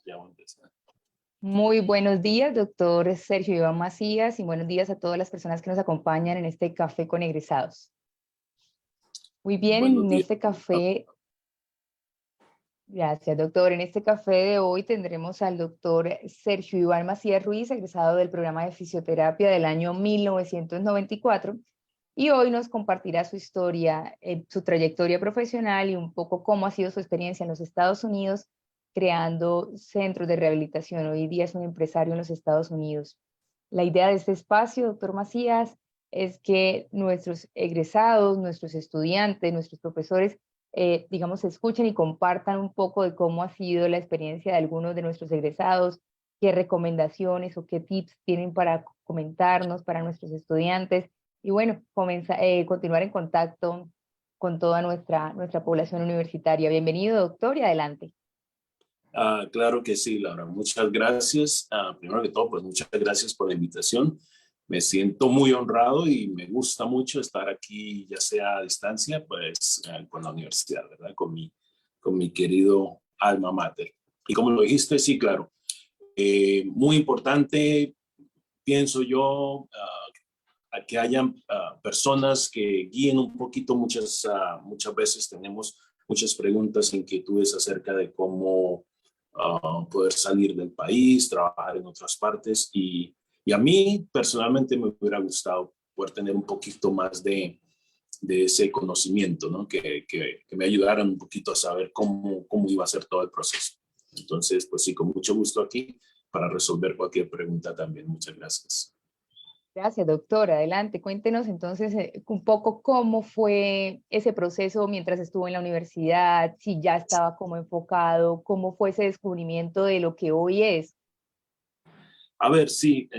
Ya voy a empezar. Muy buenos días, doctor Sergio Iván Macías, y buenos días a todas las personas que nos acompañan en este café con egresados. Muy bien, Buenos en días. este café, gracias doctor, en este café de hoy tendremos al doctor Sergio Iván Macías Ruiz, egresado del programa de fisioterapia del año 1994, y hoy nos compartirá su historia, su trayectoria profesional y un poco cómo ha sido su experiencia en los Estados Unidos creando centros de rehabilitación. Hoy día es un empresario en los Estados Unidos. La idea de este espacio, doctor Macías, es que nuestros egresados, nuestros estudiantes, nuestros profesores, digamos, escuchen y compartan un poco de cómo ha sido la experiencia de algunos de nuestros egresados, qué recomendaciones o qué tips tienen para comentarnos para nuestros estudiantes. Y bueno, continuar en contacto con toda nuestra población universitaria. Bienvenido, doctor, y adelante. Claro que sí, Laura. Muchas gracias. Primero que todo, pues muchas gracias por la invitación. Me siento muy honrado y me gusta mucho estar aquí, ya sea a distancia, pues con la universidad, ¿verdad? Con mi querido alma mater. Y como lo dijiste, sí, claro. Muy importante, pienso yo, a que hayan personas que guíen un poquito. Muchas veces tenemos muchas preguntas, inquietudes acerca de cómo poder salir del país, trabajar en otras partes. Y a mí personalmente me hubiera gustado poder tener un poquito más de ese conocimiento, ¿no? Que me ayudaran un poquito a saber cómo iba a ser todo el proceso. Entonces, pues sí, con mucho gusto aquí para resolver cualquier pregunta también. Muchas gracias. Gracias, doctor. Adelante, cuéntenos entonces un poco cómo fue ese proceso mientras estuvo en la universidad, si ya estaba como enfocado, cómo fue ese descubrimiento de lo que hoy es. A ver, sí,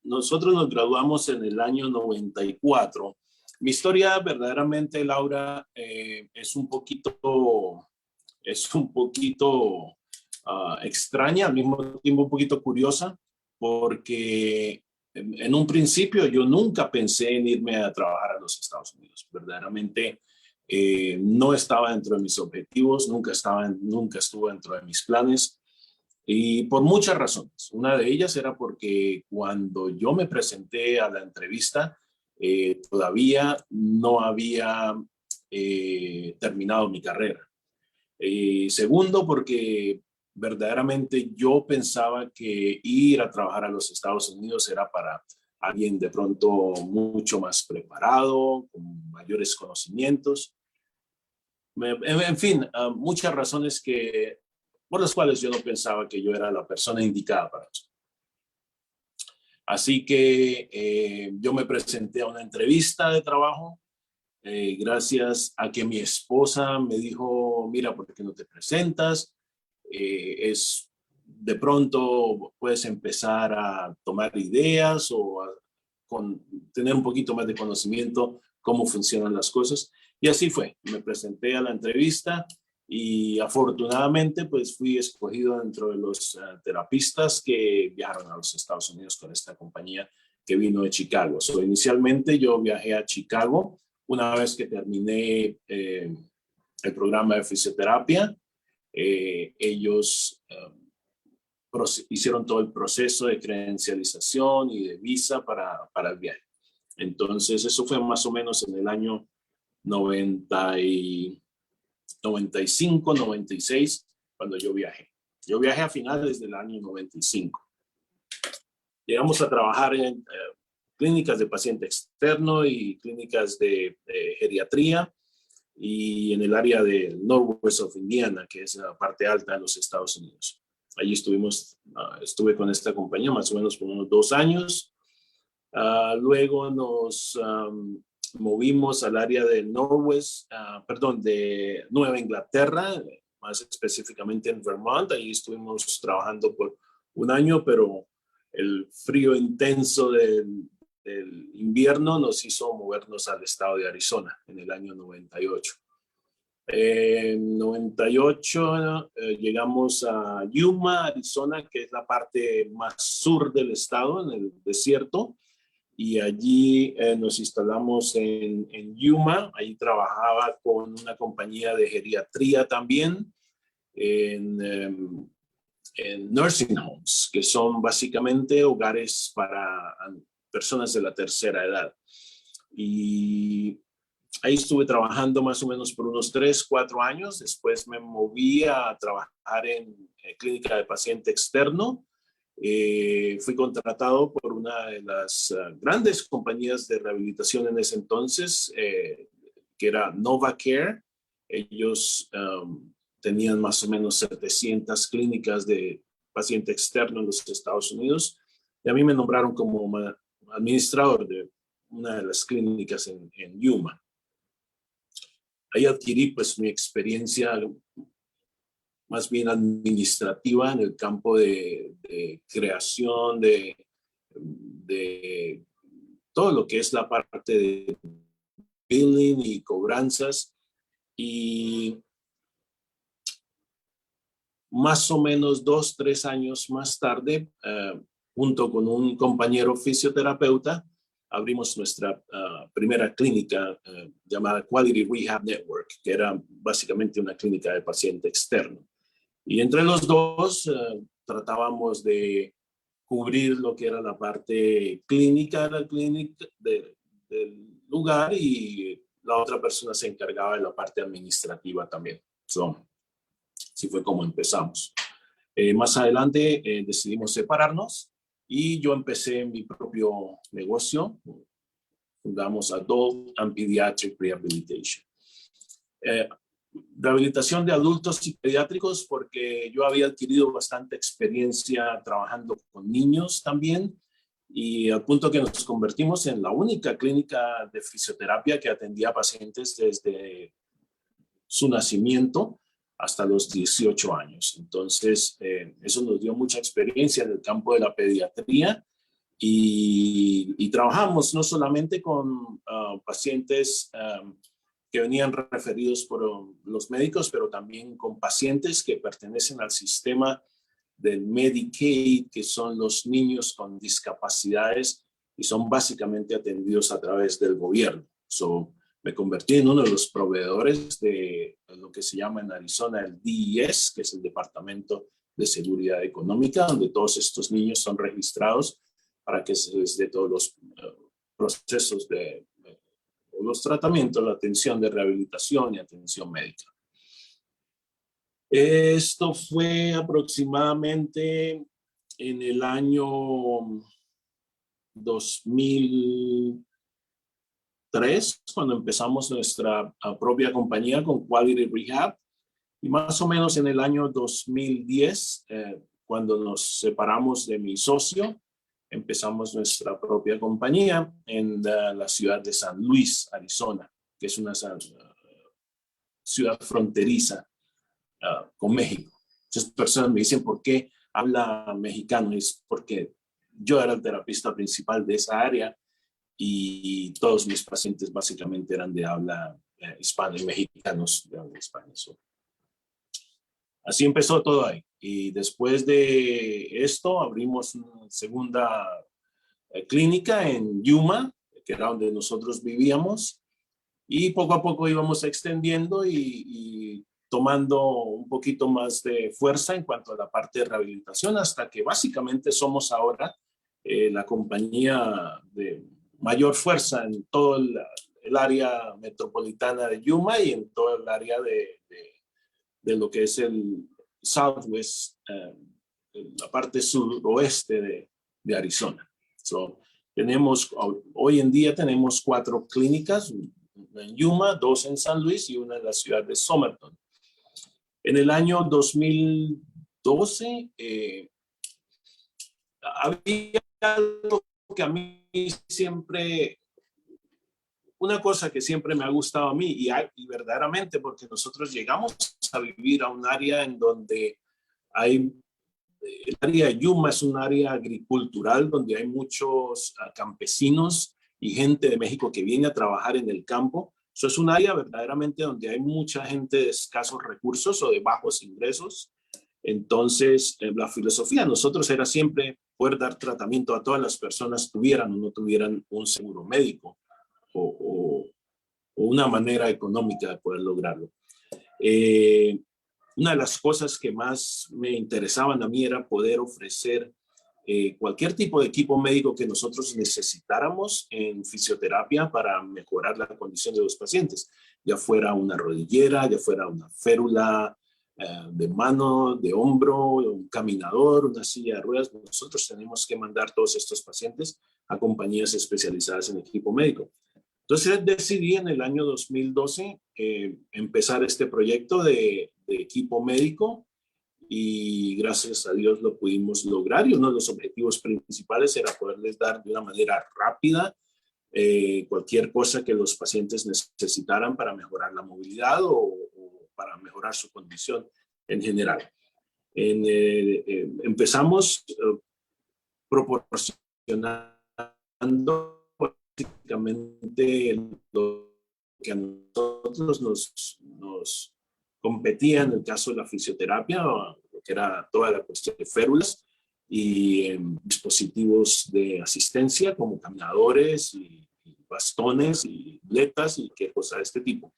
nosotros nos graduamos en el año 94. Mi historia verdaderamente, Laura, es un poquito extraña, al mismo tiempo un poquito curiosa, porque en un principio yo nunca pensé en irme a trabajar a los Estados Unidos. Verdaderamente no estaba dentro de mis objetivos, nunca estuvo dentro de mis planes. Y por muchas razones. Una de ellas era porque cuando yo me presenté a la entrevista, todavía no había terminado mi carrera. Segundo, porque verdaderamente yo pensaba que ir a trabajar a los Estados Unidos era para alguien de pronto mucho más preparado, con mayores conocimientos. En fin, muchas razones por las cuales yo no pensaba que yo era la persona indicada para eso. Así que yo me presenté a una entrevista de trabajo, gracias a que mi esposa me dijo, mira, ¿por qué no te presentas? De pronto puedes empezar a tomar ideas o tener un poquito más de conocimiento cómo funcionan las cosas. Y así fue, me presenté a la entrevista y afortunadamente pues fui escogido dentro de los terapistas que viajaron a los Estados Unidos con esta compañía que vino de Chicago. Inicialmente yo viajé a Chicago una vez que terminé el programa de fisioterapia. Ellos hicieron todo el proceso de credencialización y de visa para el viaje. Entonces, eso fue más o menos en el año 95, 96, cuando yo viajé. Yo viajé a finales del año 95. Llegamos a trabajar en clínicas de paciente externo y clínicas de geriatría y en el área de Northwest of Indiana, que es la parte alta de los Estados Unidos. Allí estuve con esta compañía más o menos por unos 2 años. Luego nos movimos al área de de Nueva Inglaterra, más específicamente en Vermont. Allí estuvimos trabajando por 1 año, pero el frío intenso del invierno nos hizo movernos al estado de Arizona en el año 98. En 98 llegamos a Yuma, Arizona, que es la parte más sur del estado, en el desierto, y allí nos instalamos en Yuma. Ahí trabajaba con una compañía de geriatría también, en nursing homes, que son básicamente hogares para personas de la tercera edad. Y ahí estuve trabajando más o menos por unos 3, 4 años. Después me moví a trabajar en clínica de paciente externo. Fui contratado por una de las grandes compañías de rehabilitación en ese entonces, que era NovaCare. Ellos tenían más o menos 700 clínicas de paciente externo en los Estados Unidos. Y a mí me nombraron como administrador de una de las clínicas en Yuma. Ahí adquirí pues mi experiencia más bien administrativa en el campo de creación, de todo lo que es la parte de billing y cobranzas. Y más o menos 2, 3 años más tarde, junto con un compañero fisioterapeuta, abrimos nuestra primera clínica llamada Quality Rehab Network, que era básicamente una clínica de paciente externo. Y entre los dos tratábamos de cubrir lo que era la parte clínica del lugar, y la otra persona se encargaba de la parte administrativa también. Así fue como empezamos. Más adelante decidimos separarnos y yo empecé mi propio negocio. Fundamos Adult and Pediatric Rehabilitation. Rehabilitación de adultos y pediátricos, porque yo había adquirido bastante experiencia trabajando con niños también, y al punto que nos convertimos en la única clínica de fisioterapia que atendía pacientes desde su nacimiento hasta los 18 años. Entonces, eso nos dio mucha experiencia en el campo de la pediatría, y trabajamos no solamente con pacientes que venían referidos por los médicos, pero también con pacientes que pertenecen al sistema del Medicaid, que son los niños con discapacidades y son básicamente atendidos a través del gobierno. Me convertí en uno de los proveedores de lo que se llama en Arizona el DES, que es el Departamento de Seguridad Económica, donde todos estos niños son registrados para que se les dé todos los procesos los tratamientos, la atención de rehabilitación y atención médica. Esto fue aproximadamente en el año 2003, cuando empezamos nuestra propia compañía con Quality Rehab, y más o menos en el año 2010, cuando nos separamos de mi socio, empezamos nuestra propia compañía en la ciudad de San Luis, Arizona, que es una ciudad fronteriza con México. Muchas personas me dicen, ¿por qué habla mexicano? Es porque yo era el terapista principal de esa área y todos mis pacientes básicamente eran de habla hispana y mexicanos de habla hispana. Así empezó todo ahí. Y después de esto abrimos una segunda clínica en Yuma, que era donde nosotros vivíamos, y poco a poco íbamos extendiendo y tomando un poquito más de fuerza en cuanto a la parte de rehabilitación, hasta que básicamente somos ahora la compañía de mayor fuerza en todo el área metropolitana de Yuma y en todo el área de lo que es el Southwest, la parte suroeste de Arizona. Hoy en día tenemos 4 clínicas, una en Yuma, 2 en San Luis y una en la ciudad de Somerton. En el año 2012 había algo que a mí siempre, una cosa que siempre me ha gustado a mí, y verdaderamente porque nosotros llegamos a vivir a un área en donde el área de Yuma es un área agricultural donde hay muchos campesinos y gente de México que viene a trabajar en el campo. Eso es un área verdaderamente donde hay mucha gente de escasos recursos o de bajos ingresos. Entonces, la filosofía de nosotros era siempre poder dar tratamiento a todas las personas, tuvieran o no tuvieran un seguro médico o una manera económica de poder lograrlo. una de las cosas que más me interesaban a mí era poder ofrecer cualquier tipo de equipo médico que nosotros necesitáramos en fisioterapia para mejorar la condición de los pacientes, ya fuera una rodillera, ya fuera una férula de mano, de hombro, un caminador, una silla de ruedas. Nosotros tenemos que mandar todos estos pacientes a compañías especializadas en equipo médico. Entonces decidí en el año 2012 empezar este proyecto de equipo médico, y gracias a Dios lo pudimos lograr, y uno de los objetivos principales era poderles dar de una manera rápida cualquier cosa que los pacientes necesitaran para mejorar la movilidad o para mejorar su condición en general. Empezamos proporcionando básicamente lo que a nosotros nos competía en el caso de la fisioterapia, que era toda la cuestión de férulas y dispositivos de asistencia como caminadores y bastones y muletas y qué cosa de este tipo.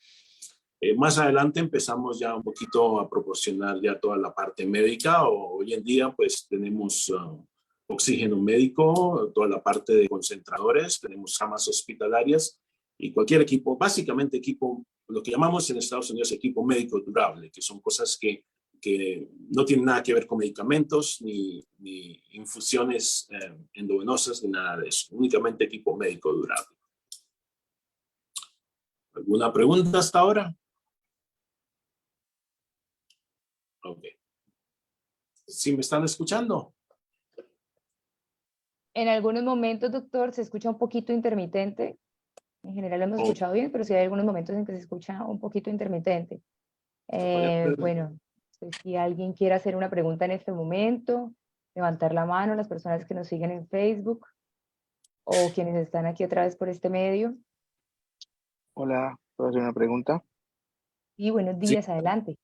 Más adelante empezamos ya un poquito a proporcionar ya toda la parte médica. Hoy en día pues tenemos oxígeno médico, toda la parte de concentradores, tenemos camas hospitalarias y cualquier equipo, básicamente equipo, lo que llamamos en Estados Unidos equipo médico durable, que son cosas que no tienen nada que ver con medicamentos ni infusiones endovenosas ni nada de eso, únicamente equipo médico durable. ¿Alguna pregunta hasta ahora? Ok. ¿Sí me están escuchando? En algunos momentos, doctor, se escucha un poquito intermitente. En general lo hemos escuchado bien, pero sí hay algunos momentos en que se escucha un poquito intermitente. Bueno, no sé si alguien quiere hacer una pregunta en este momento, levantar la mano, las personas que nos siguen en Facebook o quienes están aquí otra vez por este medio. Hola, ¿puedo hacer una pregunta? Y buenos Sí. días, adelante.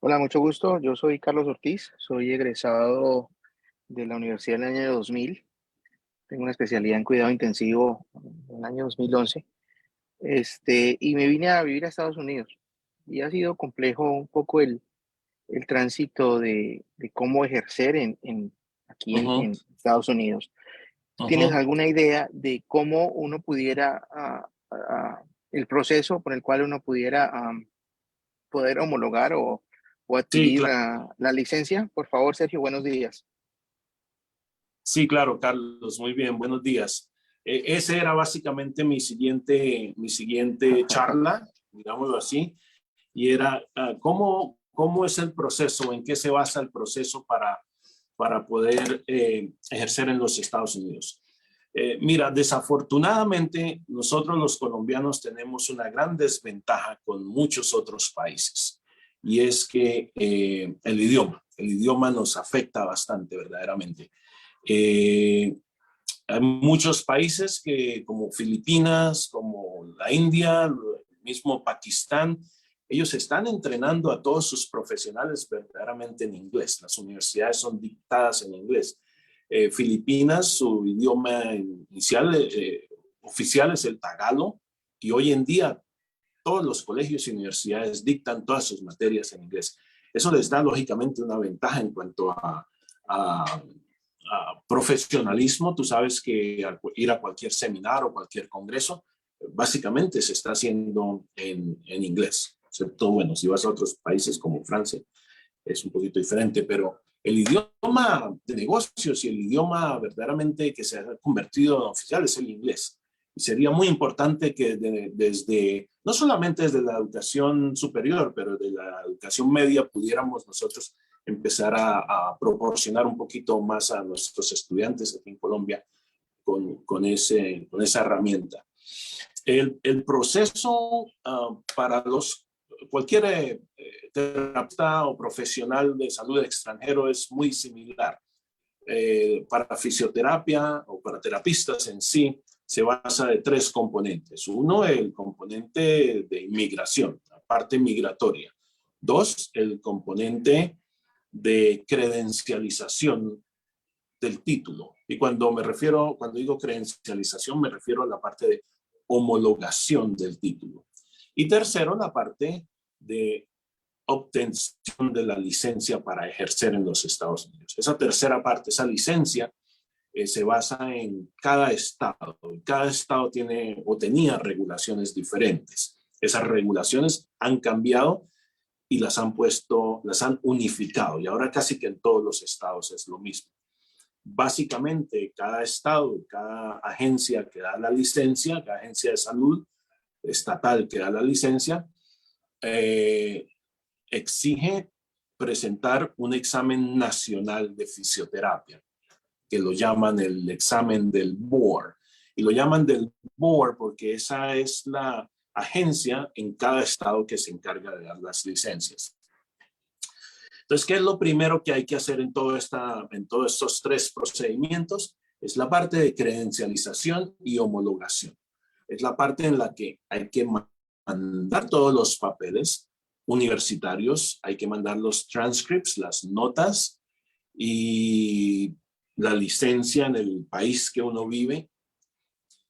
Hola, mucho gusto. Yo soy Carlos Ortiz, soy egresado de la universidad en el año 2000. Tengo una especialidad en cuidado intensivo en el año 2011. Y me vine a vivir a Estados Unidos. Y ha sido complejo un poco el tránsito de cómo ejercer aquí en Estados Unidos. ¿Tienes alguna idea de cómo uno pudiera, el proceso por el cual uno pudiera poder homologar o Sí, adquirir claro. la licencia? Por favor, Sergio, buenos días. Sí, claro, Carlos, muy bien, buenos días. Ese era básicamente mi siguiente charla, digámoslo así, y era cómo es el proceso, en qué se basa el proceso para poder ejercer en los Estados Unidos. Mira, desafortunadamente nosotros los colombianos tenemos una gran desventaja con muchos otros países, y es que el idioma nos afecta bastante verdaderamente. Hay muchos países como Filipinas, como la India, el mismo Pakistán, ellos están entrenando a todos sus profesionales verdaderamente en inglés. Las universidades son dictadas en inglés. Filipinas, su idioma inicial, oficial es el tagalo, y hoy en día todos los colegios y universidades dictan todas sus materias en inglés. Eso les da lógicamente una ventaja en cuanto a profesionalismo. Tú sabes que al ir a cualquier seminario o cualquier congreso, básicamente se está haciendo en inglés, excepto, bueno, si vas a otros países como Francia, es un poquito diferente, pero el idioma de negocios y el idioma verdaderamente que se ha convertido en oficial es el inglés. Y sería muy importante que no solamente desde la educación superior, pero de la educación media pudiéramos nosotros empezar a proporcionar un poquito más a nuestros estudiantes aquí en Colombia con esa herramienta. El proceso para cualquier terapeuta o profesional de salud extranjero es muy similar. Para fisioterapia o para terapistas en sí, se basa de 3 componentes. Uno, el componente de inmigración, la parte migratoria. 2, el componente de credencialización del título. Y cuando digo credencialización, me refiero a la parte de homologación del título. Y tercero, la parte de obtención de la licencia para ejercer en los Estados Unidos. Esa tercera parte, esa licencia, se basa en cada estado. Cada estado tiene o tenía regulaciones diferentes. Esas regulaciones han cambiado y las han unificado. Y ahora casi que en todos los estados es lo mismo. Básicamente, cada estado, cada agencia que da la licencia, cada agencia de salud estatal que da la licencia, exige presentar un examen nacional de fisioterapia, que lo llaman el examen del board. Y lo llaman del board porque esa es la agencia en cada estado que se encarga de dar las licencias. Entonces, ¿qué es lo primero que hay que hacer en todos estos tres procedimientos? Es la parte de credencialización y homologación. Es la parte en la que hay que mandar todos los papeles universitarios, hay que mandar los transcripts, las notas y la licencia en el país que uno vive.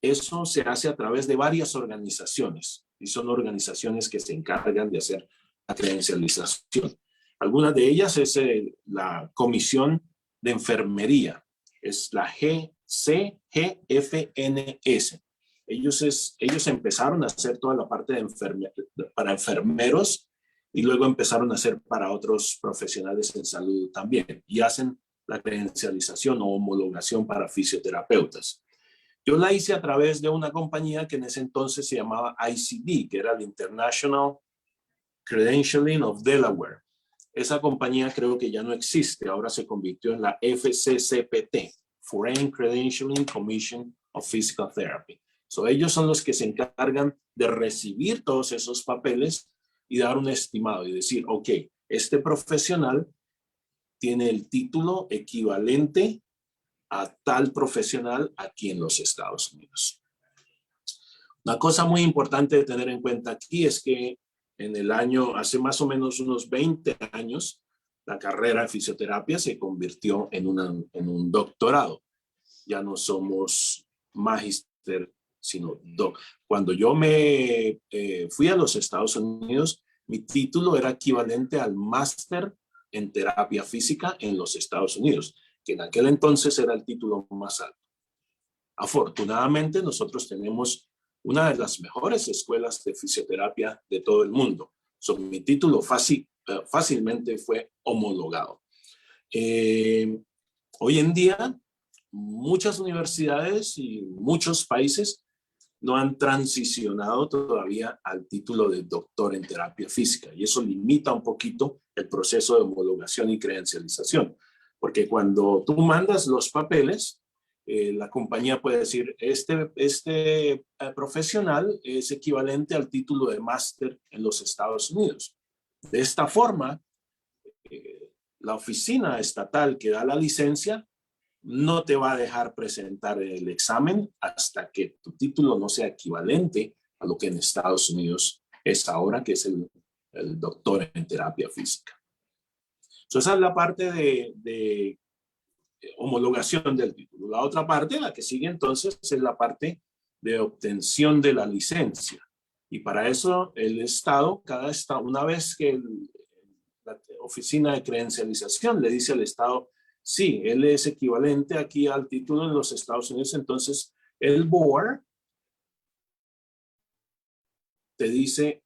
Eso se hace a través de varias organizaciones y son organizaciones que se encargan de hacer la credencialización. Algunas de ellas es la Comisión de Enfermería, es la GCGFNS. Ellos empezaron a hacer toda la parte para enfermeros y luego empezaron a hacer para otros profesionales en salud también y hacen la credencialización o homologación para fisioterapeutas. Yo la hice a través de una compañía que en ese entonces se llamaba ICD, que era el International Credentialing of Delaware. Esa compañía creo que ya no existe, ahora se convirtió en la FCCPT, Foreign Credentialing Commission of Physical Therapy. Ellos son los que se encargan de recibir todos esos papeles y dar un estimado y decir, ok, este profesional tiene el título equivalente a tal profesional aquí en los Estados Unidos. Una cosa muy importante de tener en cuenta aquí es que hace más o menos unos 20 años, la carrera de fisioterapia se convirtió en un doctorado. Ya no somos magíster, sino doc. Cuando yo me fui a los Estados Unidos, mi título era equivalente al máster en terapia física en los Estados Unidos, que en aquel entonces era el título más alto. Afortunadamente, nosotros tenemos una de las mejores escuelas de fisioterapia de todo el mundo. Mi título fácilmente fue homologado. Hoy en día, muchas universidades y muchos países no han transicionado todavía al título de doctor en terapia física y eso limita un poquito el proceso de homologación y credencialización, porque cuando tú mandas los papeles, la compañía puede decir, este profesional es equivalente al título de máster en los Estados Unidos. De esta forma, la oficina estatal que da la licencia no te va a dejar presentar el examen hasta que tu título no sea equivalente a lo que en Estados Unidos es ahora, que es el doctor en terapia física. Esa es la parte de homologación del título. La otra parte, la que sigue entonces, es la parte de obtención de la licencia. Y para eso el Estado, cada Estado, una vez que la oficina de credencialización le dice al Estado, sí, él es equivalente aquí al título en los Estados Unidos, entonces el board te dice,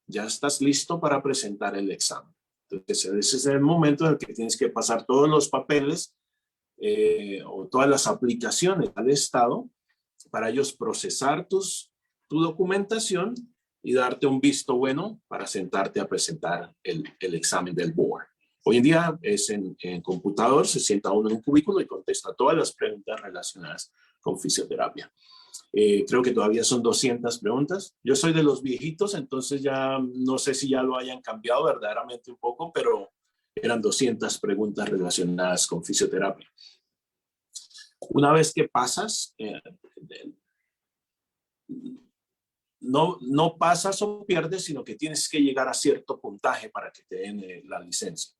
ya estás listo para presentar el examen. Entonces ese es el momento en el que tienes que pasar todos los papeles o todas las aplicaciones al Estado para ellos procesar tu documentación y darte un visto bueno para sentarte a presentar el examen del board. Hoy en día es en computador, se sienta uno en un cubículo y contesta todas las preguntas relacionadas con fisioterapia. Creo que todavía son 200 preguntas. Yo soy de los viejitos, entonces ya no sé si ya lo hayan cambiado verdaderamente un poco, pero eran 200 preguntas relacionadas con fisioterapia. Una vez que pasas, no pasas o pierdes, sino que tienes que llegar a cierto puntaje para que te den la licencia.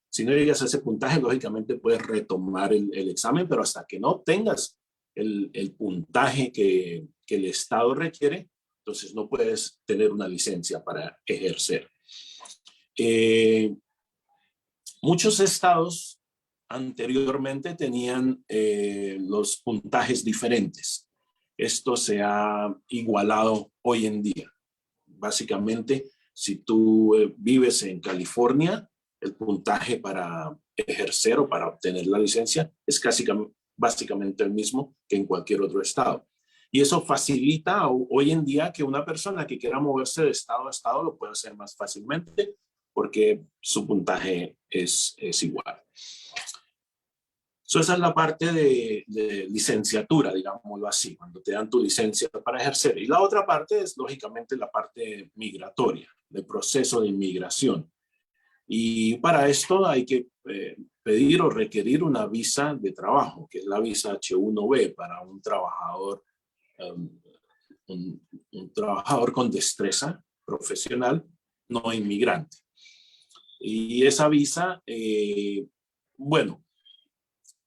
Si no llegas a ese puntaje, lógicamente puedes retomar el examen, pero hasta que no tengas el puntaje que el Estado requiere, entonces no puedes tener una licencia para ejercer. Eh, Muchos estados anteriormente tenían los puntajes diferentes. Esto se ha igualado hoy en día. Básicamente, si tú vives en California, el puntaje para ejercer o para obtener la licencia es casi básicamente el mismo que en cualquier otro estado. Y eso facilita hoy en día que una persona que quiera moverse de estado a estado lo pueda hacer más fácilmente porque su puntaje es igual. Esa es la parte de licenciatura, digámoslo así, cuando te dan tu licencia para ejercer. Y la otra parte es, lógicamente, la parte migratoria, del proceso de inmigración. Y para esto hay que pedir o requerir una visa de trabajo, que es la visa H1B para un trabajador, un trabajador con destreza profesional, no inmigrante. Y esa visa, bueno,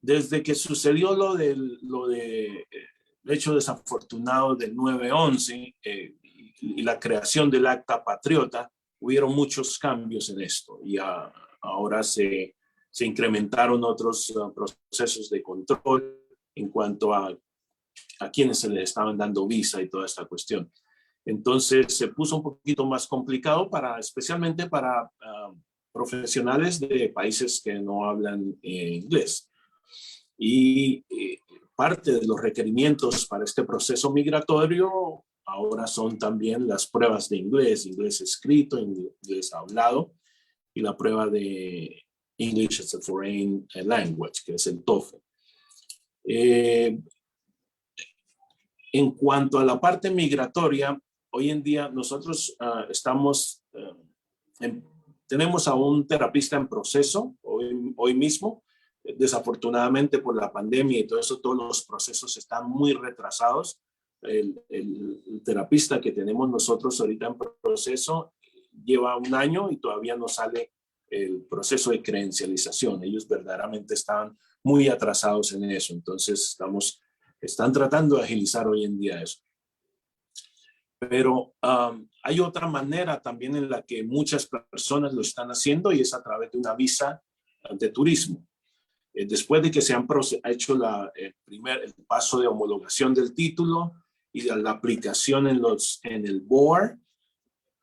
desde que sucedió lo del hecho desafortunado del 9/11 y la creación del Acta Patriota, hubieron muchos cambios en esto y ahora se incrementaron otros procesos de control en cuanto a quienes se les estaban dando visa y toda esta cuestión. Entonces se puso un poquito más complicado especialmente para profesionales de países que no hablan inglés. Y parte de los requerimientos para este proceso migratorio ahora son también las pruebas de inglés escrito, inglés hablado, y la prueba de English as a Foreign Language, que es el TOEFL. En cuanto a la parte migratoria, hoy en día nosotros tenemos a un terapista en proceso hoy mismo. Desafortunadamente por la pandemia y todo eso, todos los procesos están muy retrasados. El terapista que tenemos nosotros ahorita en proceso lleva 1 año y todavía no sale el proceso de credencialización. Ellos verdaderamente estaban muy atrasados en eso. Entonces están tratando de agilizar hoy en día eso. Pero hay otra manera también en la que muchas personas lo están haciendo y es a través de una visa de turismo. Después de que se ha hecho el paso de homologación del título y de la aplicación en el board,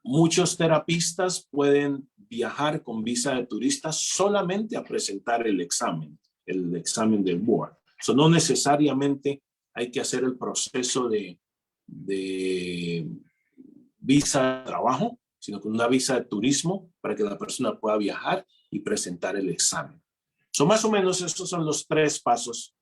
muchos terapistas pueden viajar con visa de turista solamente a presentar el examen del board. No necesariamente hay que hacer el proceso de visa de trabajo, sino con una visa de turismo para que la persona pueda viajar y presentar el examen. Más o menos estos son los 3 pasos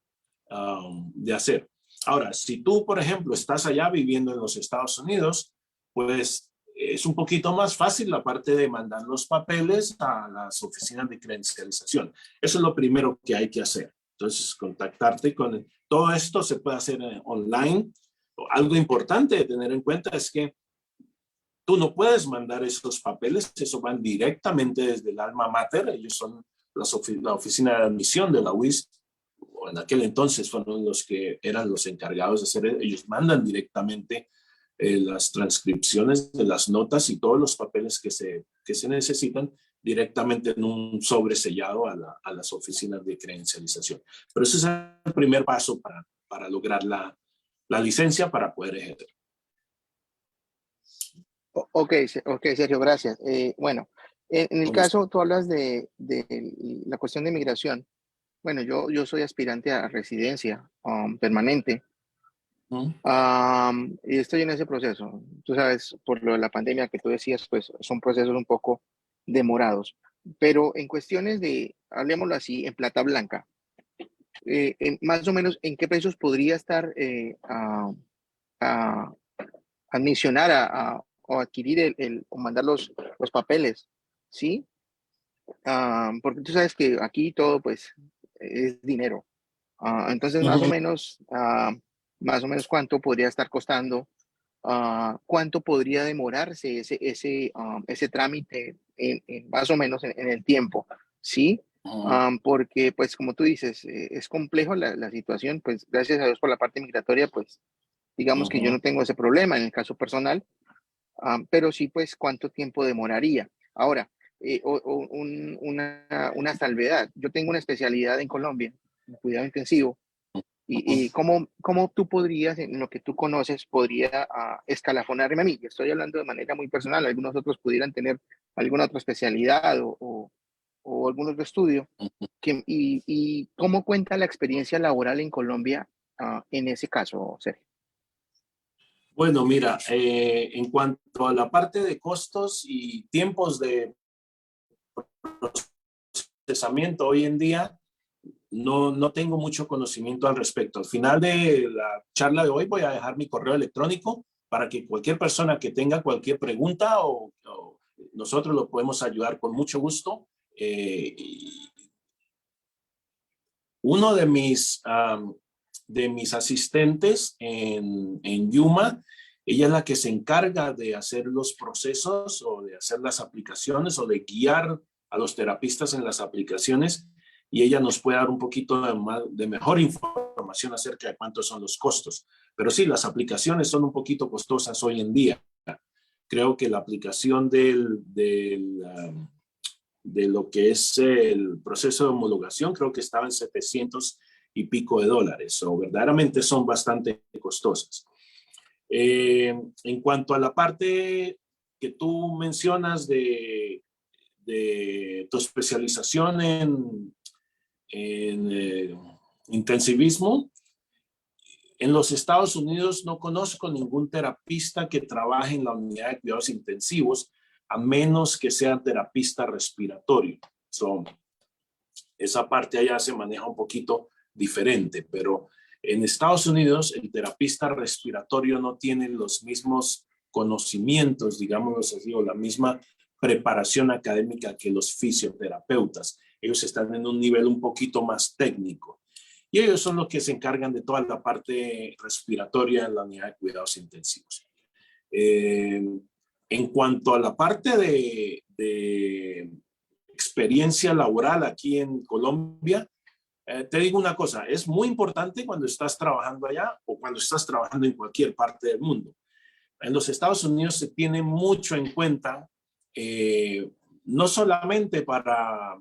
de hacer. Ahora, si tú, por ejemplo, estás allá viviendo en los Estados Unidos, pues es un poquito más fácil la parte de mandar los papeles a las oficinas de credencialización. Eso es lo primero que hay que hacer. Entonces, contactarte con todo esto se puede hacer online. Algo importante de tener en cuenta es que tú no puedes mandar esos papeles, eso van directamente desde el alma mater. Ellos son la oficina de admisión de la UIS, o en aquel entonces fueron los que eran los encargados de hacer, ellos mandan directamente las transcripciones de las notas y todos los papeles que se necesitan directamente en un sobre sellado a las oficinas de credencialización. Pero ese es el primer paso para lograr la licencia para poder ejercer. Ok, Sergio, gracias. Bueno, en el caso, tú hablas de la cuestión de migración. Bueno, yo soy aspirante a residencia permanente y estoy en ese proceso. Tú sabes, por lo de la pandemia que tú decías, pues son procesos un poco demorados. Pero en cuestiones de, hablemoslo así, en plata blanca, más o menos, ¿en qué precios podría estar admisionar o adquirir o mandar los papeles? ¿Sí? Porque tú sabes que aquí todo, pues, es dinero. Entonces, más o menos cuánto podría estar costando, cuánto podría demorarse ese trámite más o menos en el tiempo, ¿sí? Porque, pues, como tú dices, es complejo la situación, pues, gracias a Dios por la parte migratoria, pues, digamos que yo no tengo ese problema en el caso personal, pero sí, pues, cuánto tiempo demoraría. Ahora, una salvedad. Yo tengo una especialidad en Colombia, en cuidado intensivo, y cómo tú podrías, en lo que tú conoces, podría escalafonarme a mí. Estoy hablando de manera muy personal, algunos otros pudieran tener alguna otra especialidad o algún otro estudio. Y cómo cuenta la experiencia laboral en Colombia en ese caso, Sergio. Bueno, mira, en cuanto a la parte de costos y tiempos de procesamiento hoy en día, no tengo mucho conocimiento al respecto. Al final de la charla de hoy voy a dejar mi correo electrónico para que cualquier persona que tenga cualquier pregunta o nosotros lo podemos ayudar con mucho gusto. Uno de mis asistentes en Yuma, ella es la que se encarga de hacer los procesos o de hacer las aplicaciones o de guiar a los terapistas en las aplicaciones, y ella nos puede dar un poquito de mejor información acerca de cuántos son los costos. Pero sí, las aplicaciones son un poquito costosas hoy en día. Creo que la aplicación de lo que es el proceso de homologación, creo que estaba en 700 y pico de dólares, o verdaderamente son bastante costosas. En cuanto a la parte que tú mencionas de tu especialización en intensivismo, en los Estados Unidos no conozco ningún terapista que trabaje en la unidad de cuidados intensivos, a menos que sea terapista respiratorio. Esa parte allá se maneja un poquito diferente, pero en Estados Unidos el terapista respiratorio no tiene los mismos conocimientos, digamos así, o la misma preparación académica que los fisioterapeutas. Ellos están en un nivel un poquito más técnico. Y ellos son los que se encargan de toda la parte respiratoria en la unidad de cuidados intensivos. En cuanto a la parte de experiencia laboral aquí en Colombia, te digo una cosa, es muy importante cuando estás trabajando allá o cuando estás trabajando en cualquier parte del mundo. En los Estados Unidos se tiene mucho en cuenta, no solamente para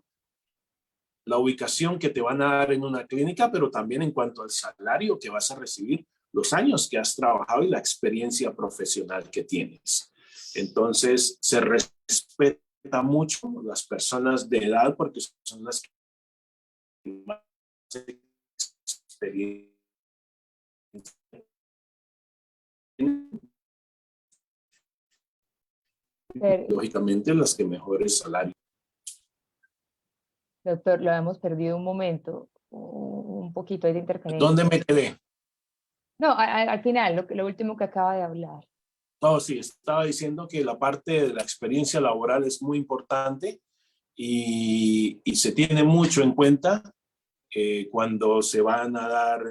la ubicación que te van a dar en una clínica, pero también en cuanto al salario que vas a recibir, los años que has trabajado y la experiencia profesional que tienes. Entonces, se respeta mucho las personas de edad porque son las que más experiencia tienen, lógicamente las que mejores salarios. Doctor, lo hemos perdido un momento, un poquito de interferencia. ¿Dónde me quedé? No, al final, lo último que acaba de hablar. Oh, sí, estaba diciendo que la parte de la experiencia laboral es muy importante y se tiene mucho en cuenta cuando se van a dar,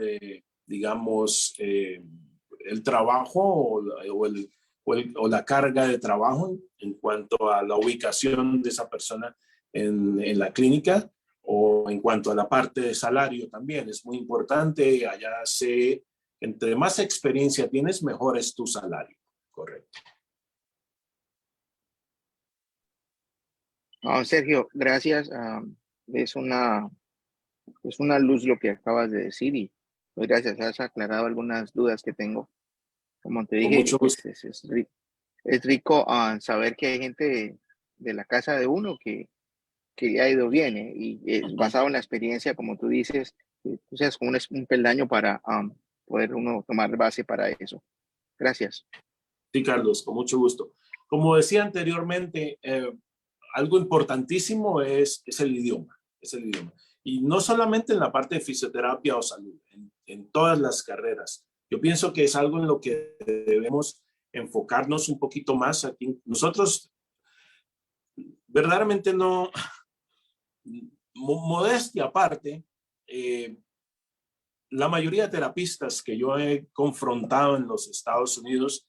digamos, el trabajo o la carga de trabajo en cuanto a la ubicación de esa persona en la clínica, o en cuanto a la parte de salario también. Es muy importante, allá entre más experiencia tienes, mejor es tu salario. Correcto. Sergio, gracias. Es una luz lo que acabas de decir y pues, gracias, has aclarado algunas dudas que tengo. Como te Con dije, mucho pues, gusto. es rico saber que hay gente de la casa de uno que le ha ido bien, y basado en la experiencia, como tú dices, tú seas como un peldaño para poder uno tomar base para eso. Gracias. Sí, Carlos, con mucho gusto. Como decía anteriormente, algo importantísimo es el idioma. Es el idioma. Y no solamente en la parte de fisioterapia o salud, en todas las carreras. Yo pienso que es algo en lo que debemos enfocarnos un poquito más aquí. Nosotros verdaderamente no, modestia aparte, la mayoría de terapistas que yo he confrontado en los Estados Unidos,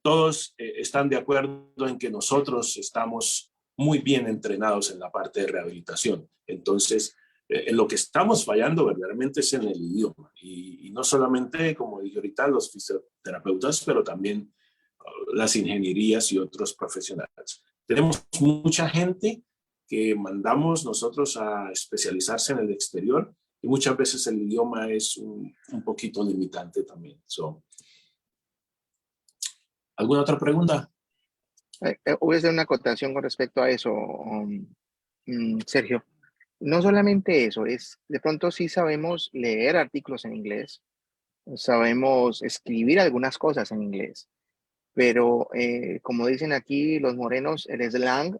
todos están de acuerdo en que nosotros estamos muy bien entrenados en la parte de rehabilitación. Entonces, en lo que estamos fallando verdaderamente es en el idioma. Y no solamente, como dije ahorita, los fisioterapeutas, pero también las ingenierías y otros profesionales. Tenemos mucha gente que mandamos nosotros a especializarse en el exterior y muchas veces el idioma es un poquito limitante también. ¿Alguna otra pregunta? Voy a hacer una acotación con respecto a eso, Sergio. No solamente eso, de pronto sí sabemos leer artículos en inglés, sabemos escribir algunas cosas en inglés, pero como dicen aquí los morenos, el slang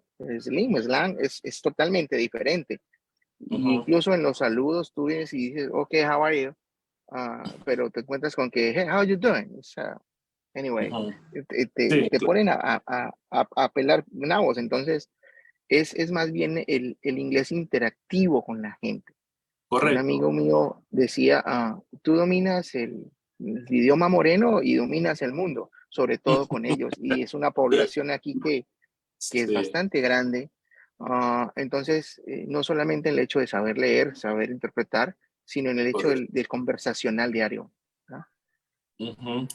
es totalmente diferente. Y incluso en los saludos tú vienes y dices, ok, how are you? Pero te encuentras con que, hey, how are you doing? O sea, anyway, Sí, te ponen a pelar nabos. Entonces, es más bien el inglés interactivo con la gente. Un correcto. amigo mío decía, tú dominas el idioma moreno y dominas el mundo, sobre todo con ellos. Y es una población aquí que es Sí, bastante grande. Entonces, no solamente el hecho de saber leer, saber interpretar, sino en el hecho correcto. del conversacional diario. ¿No? Ujú.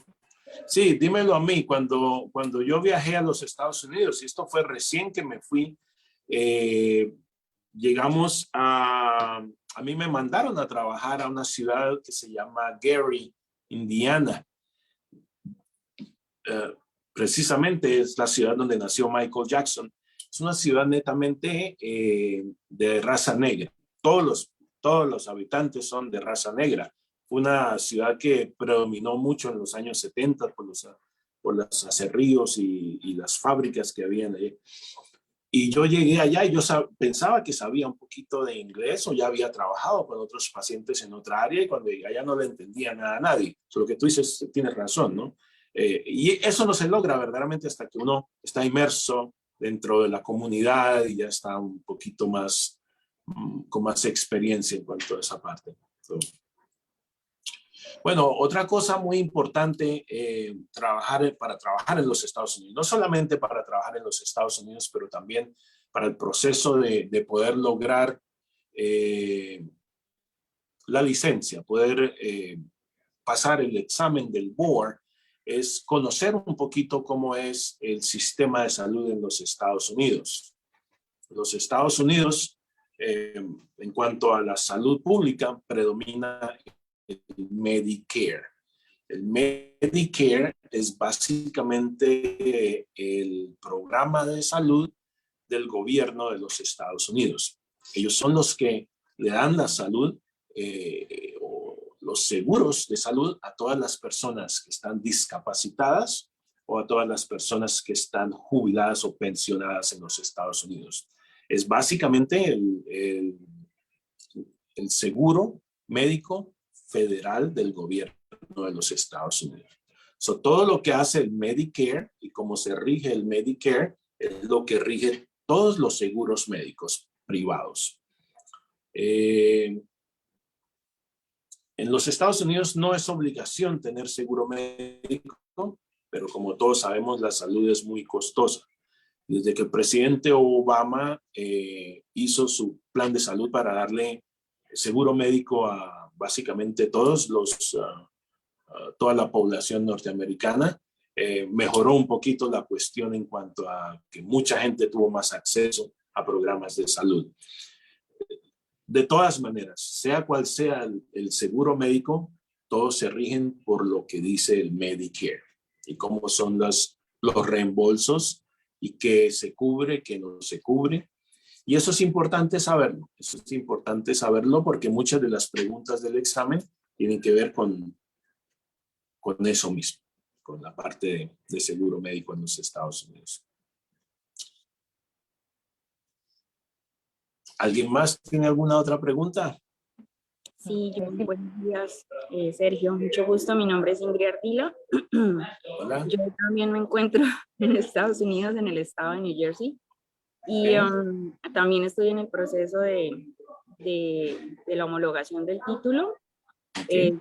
Sí, dímelo a mí, cuando yo viajé a los Estados Unidos, y esto fue recién que me fui, eh, llegamos a mí me mandaron a trabajar a una ciudad que se llama Gary, Indiana. Uh, Precisamente es la ciudad donde nació Michael Jackson. Es una ciudad netamente de raza negra. Todos los habitantes son de raza negra. Fue una ciudad que predominó mucho en los años 70 por los acerríos y las fábricas que habían ahí. Y yo llegué allá y yo pensaba que sabía un poquito de inglés o ya había trabajado con otros pacientes en otra área y cuando llegué allá no le entendía nada a nadie. Lo que tú dices, tienes razón, ¿no? Y eso no se logra verdaderamente hasta que uno está inmerso dentro de la comunidad y ya está un poquito más, con más experiencia en cuanto a esa parte. Bueno, otra cosa muy importante para trabajar en los Estados Unidos, no solamente para trabajar en los Estados Unidos, pero también para el proceso de poder lograr la licencia, poder pasar el examen del board, es conocer un poquito cómo es el sistema de salud en los Estados Unidos. Los Estados Unidos, en cuanto a la salud pública, predomina el Medicare. El Medicare es básicamente el programa de salud del gobierno de los Estados Unidos. Ellos son los que le dan la salud o los seguros de salud a todas las personas que están discapacitadas o a todas las personas que están jubiladas o pensionadas en los Estados Unidos. Es básicamente el seguro médico federal del gobierno de los Estados Unidos. Todo lo que hace el Medicare y cómo se rige el Medicare es lo que rige todos los seguros médicos privados. En los Estados Unidos no es obligación tener seguro médico, pero como todos sabemos, la salud es muy costosa. Desde que el presidente Obama hizo su plan de salud para darle seguro médico a básicamente toda la población norteamericana, mejoró un poquito la cuestión en cuanto a que mucha gente tuvo más acceso a programas de salud. De todas maneras, sea cual sea el seguro médico, todos se rigen por lo que dice el Medicare y cómo son los reembolsos y qué se cubre, qué no se cubre. Y eso es importante saberlo. Eso es importante saberlo porque muchas de las preguntas del examen tienen que ver con eso mismo, con la parte de seguro médico en los Estados Unidos. ¿Alguien más tiene alguna otra pregunta? Sí, buenos días, Sergio. Mucho gusto. Mi nombre es Ingrid Ardila. Hola. Yo también me encuentro en Estados Unidos, en el estado de New Jersey. Y también estoy en el proceso de la homologación del título. Okay.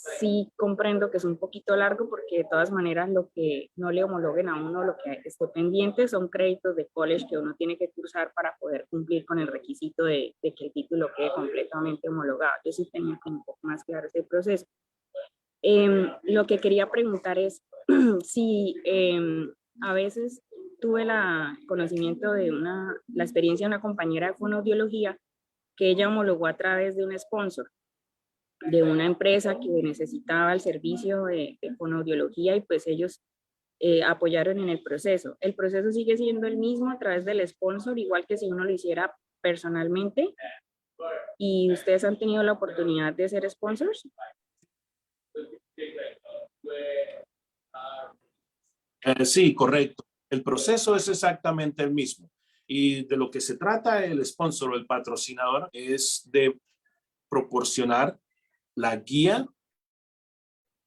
Sí comprendo que es un poquito largo porque de todas maneras lo que no le homologuen a uno, lo que esté pendiente son créditos de college que uno tiene que cursar para poder cumplir con el requisito de que el título quede completamente homologado. Yo sí tenía como un poco más claro ese proceso. Lo que quería preguntar es si a veces tuve conocimiento de la experiencia de una compañera de fonoaudiología que ella homologó a través de un sponsor de una empresa que necesitaba el servicio de fonoaudiología, y pues ellos apoyaron en el proceso. El proceso sigue siendo el mismo a través del sponsor, igual que si uno lo hiciera personalmente. ¿Y ustedes han tenido la oportunidad de ser sponsors? Sí, correcto. El proceso es exactamente el mismo. Y de lo que se trata el sponsor o el patrocinador es de proporcionar la guía,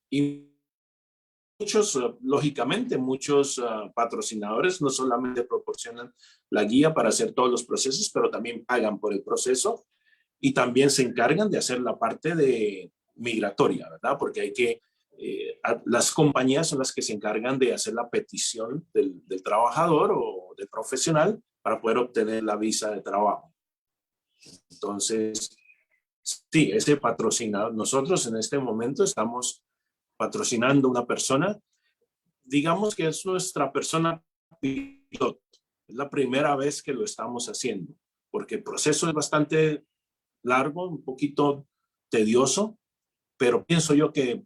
y muchos, lógicamente, muchos patrocinadores no solamente proporcionan la guía para hacer todos los procesos, pero también pagan por el proceso y también se encargan de hacer la parte de migratoria, ¿verdad? Porque hay que, las compañías son las que se encargan de hacer la petición del trabajador o del profesional para poder obtener la visa de trabajo. Entonces, sí, ese patrocinador, nosotros en este momento estamos patrocinando una persona, digamos que es nuestra persona piloto. Es la primera vez que lo estamos haciendo, porque el proceso es bastante largo, un poquito tedioso, pero pienso yo que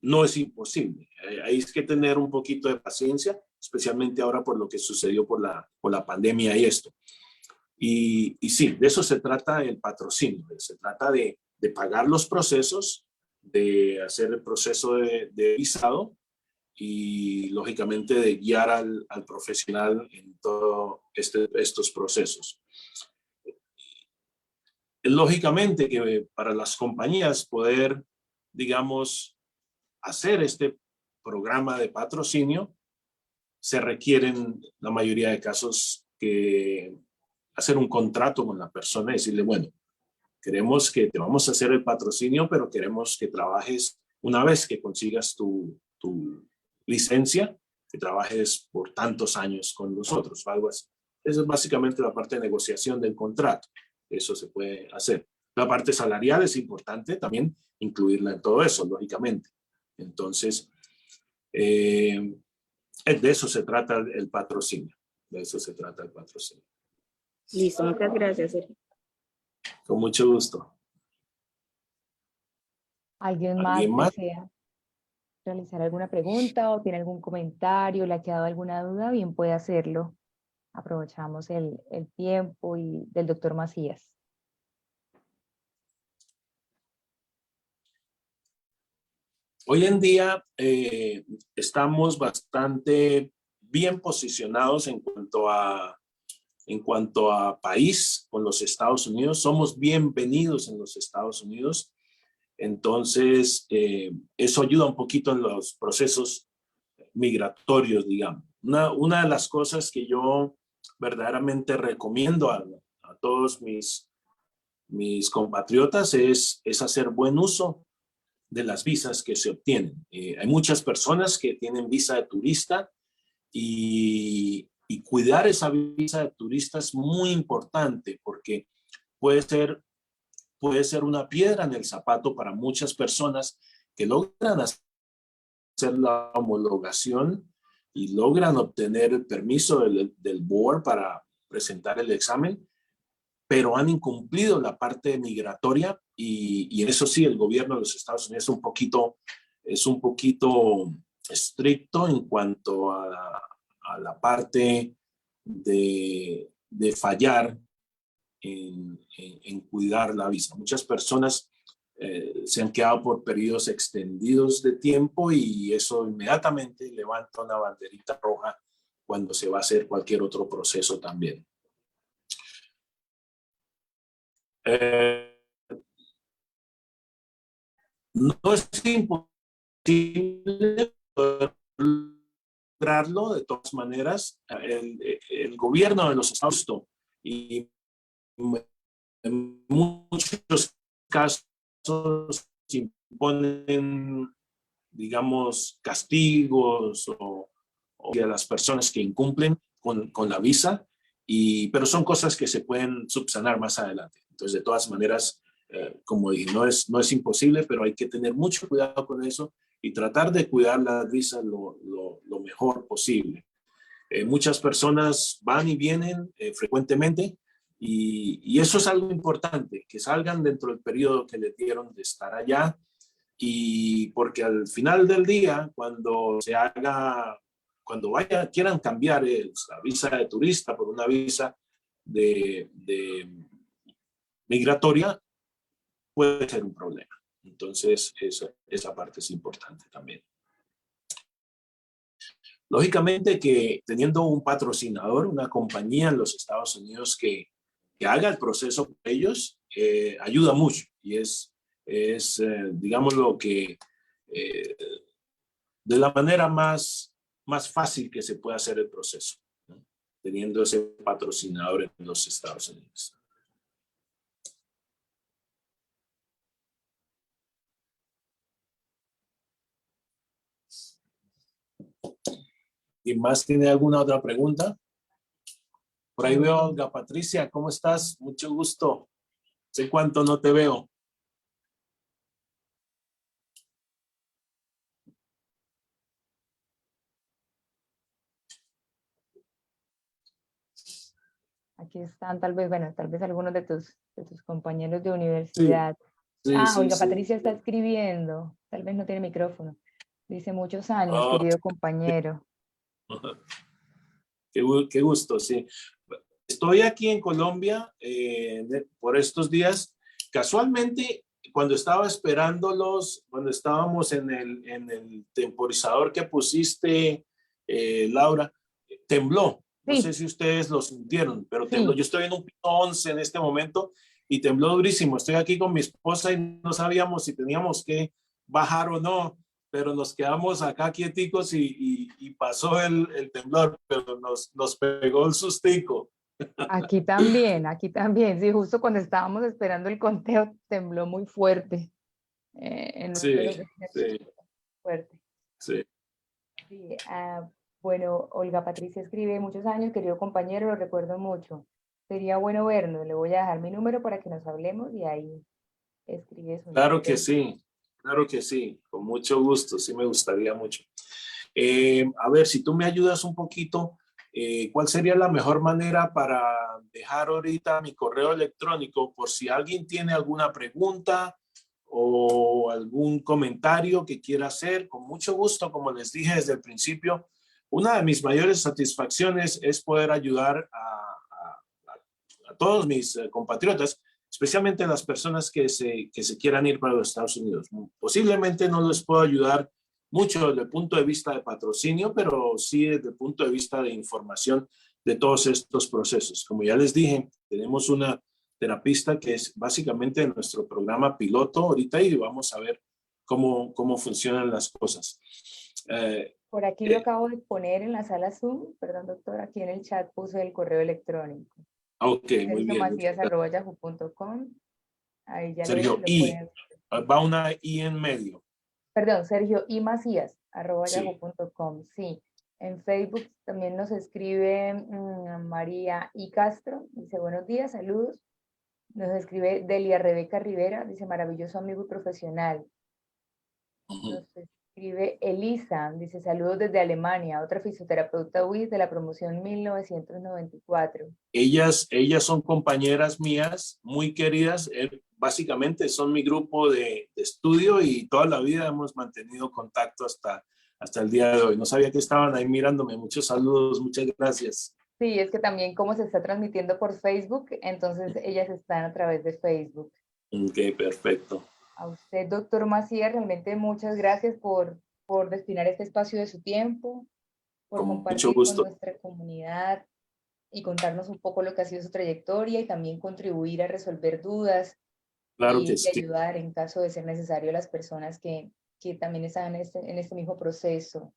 no es imposible. Hay que tener un poquito de paciencia, especialmente ahora por lo que sucedió por la pandemia y esto. Y sí, de eso se trata el patrocinio. Se trata de pagar los procesos, de hacer el proceso de visado y, lógicamente, de guiar al profesional en todos estos procesos. Lógicamente que para las compañías poder, digamos, hacer este programa de patrocinio, se requieren, la mayoría de casos, que hacer un contrato con la persona y decirle, bueno, queremos que te vamos a hacer el patrocinio, pero queremos que trabajes una vez que consigas tu licencia, que trabajes por tantos años con nosotros, o algo así. Esa es básicamente la parte de negociación del contrato. Eso se puede hacer. La parte salarial es importante también incluirla en todo eso, lógicamente. Entonces, de eso se trata el patrocinio. De eso se trata el patrocinio. Listo, muchas gracias, Sergio. Con mucho gusto. ¿Alguien más desea realizar alguna pregunta o tiene algún comentario, le ha quedado alguna duda? Bien, puede hacerlo. Aprovechamos el tiempo del doctor Macías. Hoy en día estamos bastante bien posicionados en cuanto a país con los Estados Unidos. Somos bienvenidos en los Estados Unidos. Entonces, eso ayuda un poquito en los procesos migratorios, digamos. Una de las cosas que yo verdaderamente recomiendo a todos mis compatriotas es hacer buen uso de las visas que se obtienen. Hay muchas personas que tienen visa de turista y cuidar esa visa de turista es muy importante porque puede ser una piedra en el zapato para muchas personas que logran hacer la homologación y logran obtener el permiso del board para presentar el examen, pero han incumplido la parte migratoria y en eso sí, el gobierno de los Estados Unidos es un poquito estricto en cuanto a la parte de fallar en cuidar la visa. Muchas personas se han quedado por periodos extendidos de tiempo y eso inmediatamente levanta una banderita roja cuando se va a hacer cualquier otro proceso también. No es imposible lograrlo de todas maneras. El gobierno de los Estados Unidos y en muchos casos imponen, digamos, castigos a las personas que incumplen con la visa, pero son cosas que se pueden subsanar más adelante. Entonces, de todas maneras, como dije, no es imposible, pero hay que tener mucho cuidado con eso y tratar de cuidar las visas lo mejor posible. Muchas personas van y vienen frecuentemente y eso es algo importante, que salgan dentro del periodo que les dieron de estar allá, y porque al final del día, cuando quieran cambiar la visa de turista por una visa de migratoria, puede ser un problema. Entonces, esa parte es importante también. Lógicamente que teniendo un patrocinador, una compañía en los Estados Unidos que haga el proceso por ellos, ayuda mucho, y es digamos, lo que de la manera más fácil que se puede hacer el proceso, ¿no? Teniendo ese patrocinador en los Estados Unidos. ¿Quién más tiene alguna otra pregunta? Por ahí veo a Olga Patricia. ¿Cómo estás? Mucho gusto. ¿Sé cuánto no te veo? Aquí están, tal vez algunos de tus compañeros de universidad. Sí, Olga sí. Patricia está escribiendo. Tal vez no tiene micrófono. Dice, muchos años, querido compañero. Qué gusto, sí. Estoy aquí en Colombia por estos días. Casualmente, cuando estaba esperándolos, cuando estábamos en el temporizador que pusiste, Laura, tembló. No Sí. sé si ustedes lo sintieron, pero Sí. tembló. Yo estoy en un piso 11 en este momento y tembló durísimo. Estoy aquí con mi esposa y no sabíamos si teníamos que bajar o no, pero nos quedamos acá quieticos y pasó el temblor, pero nos pegó el sustico. Aquí también. Sí, justo cuando estábamos esperando el conteo, tembló muy fuerte. En nuestra oficina, sí. fuerte. Sí. Sí, bueno, Olga Patricia escribe, muchos años, querido compañero, lo recuerdo mucho. Sería bueno vernos, le voy a dejar mi número para que nos hablemos y ahí escribe su Claro nombre. que sí, con mucho gusto, sí me gustaría mucho. A ver, si tú me ayudas un poquito, ¿cuál sería la mejor manera para dejar ahorita mi correo electrónico por si alguien tiene alguna pregunta o algún comentario que quiera hacer? Con mucho gusto, como les dije desde el principio, una de mis mayores satisfacciones es poder ayudar a todos mis compatriotas, especialmente las personas que se quieran ir para los Estados Unidos. Posiblemente no les puedo ayudar mucho desde el punto de vista de patrocinio, pero sí desde el punto de vista de información de todos estos procesos. Como ya les dije, tenemos una terapista que es básicamente nuestro programa piloto ahorita y vamos a ver cómo funcionan las cosas. Por aquí lo acabo de poner en la sala Zoom, perdón doctor, aquí en el chat puse el correo electrónico. Ok, muy bien. sergiomacías@yahoo.com. Ahí ya Sergio lo pueden... va una I en medio. Perdón, sergioimacías@yahoo.com. Sí, en Facebook también nos escribe María I. Castro, dice buenos días, saludos. Nos escribe Delia Rebeca Rivera, dice maravilloso amigo y profesional. Nos escribe Elisa, dice saludos desde Alemania, otra fisioterapeuta UIS de la promoción 1994. Ellas son compañeras mías, muy queridas. Básicamente son mi grupo de estudio y toda la vida hemos mantenido contacto hasta el día de hoy. No sabía que estaban ahí mirándome. Muchos saludos, muchas gracias. Sí, es que también como se está transmitiendo por Facebook, entonces ellas están a través de Facebook. Ok, perfecto. A usted, doctor Macías, realmente muchas gracias por destinar este espacio de su tiempo, por compartir con nuestra comunidad y contarnos un poco lo que ha sido su trayectoria y también contribuir a resolver dudas y ayudar en caso de ser necesario a las personas que también están en este mismo proceso.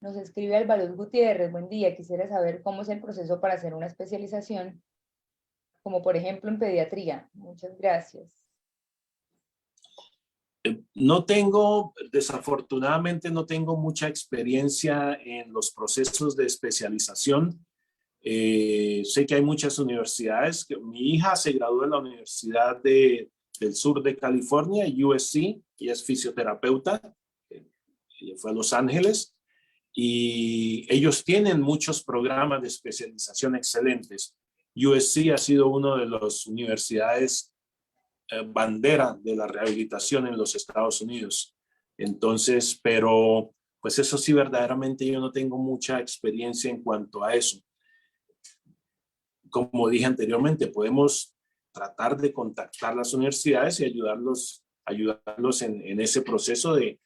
Nos escribe Álvaro Gutiérrez, buen día, quisiera saber cómo es el proceso para hacer una especialización, como por ejemplo en pediatría. Muchas gracias. Desafortunadamente no tengo mucha experiencia en los procesos de especialización. Sé que hay muchas universidades. Mi hija se graduó en la Universidad del Sur de California, USC, y es fisioterapeuta. Ella fue a Los Ángeles. y ellos tienen muchos programas de especialización excelentes. USC ha sido una de las universidades bandera de la rehabilitación en los Estados Unidos. Entonces, pero pues eso sí, verdaderamente yo no tengo mucha experiencia en cuanto a eso. Como dije anteriormente, podemos tratar de contactar las universidades y ayudarlos en ese proceso de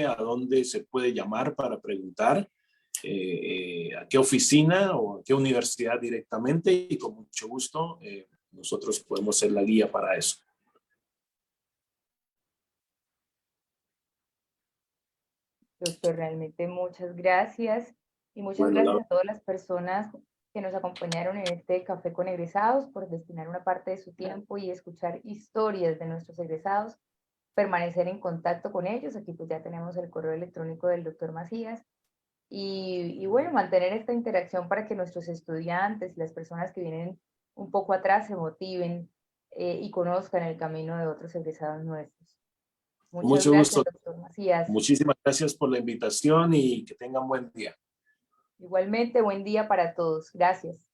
a dónde se puede llamar para preguntar a qué oficina o a qué universidad directamente, y con mucho gusto nosotros podemos ser la guía para eso. Doctor, realmente muchas gracias y muchas Bueno, gracias a todas las personas que nos acompañaron en este Café con Egresados por destinar una parte de su tiempo y escuchar historias de nuestros egresados, permanecer en contacto con ellos. Aquí pues ya tenemos el correo electrónico del doctor Macías y bueno, mantener esta interacción para que nuestros estudiantes, las personas que vienen un poco atrás se motiven y conozcan el camino de otros egresados nuestros. Muchas mucho gracias, gusto. doctor Macías. Muchísimas gracias por la invitación y que tengan buen día. Igualmente, buen día para todos. Gracias.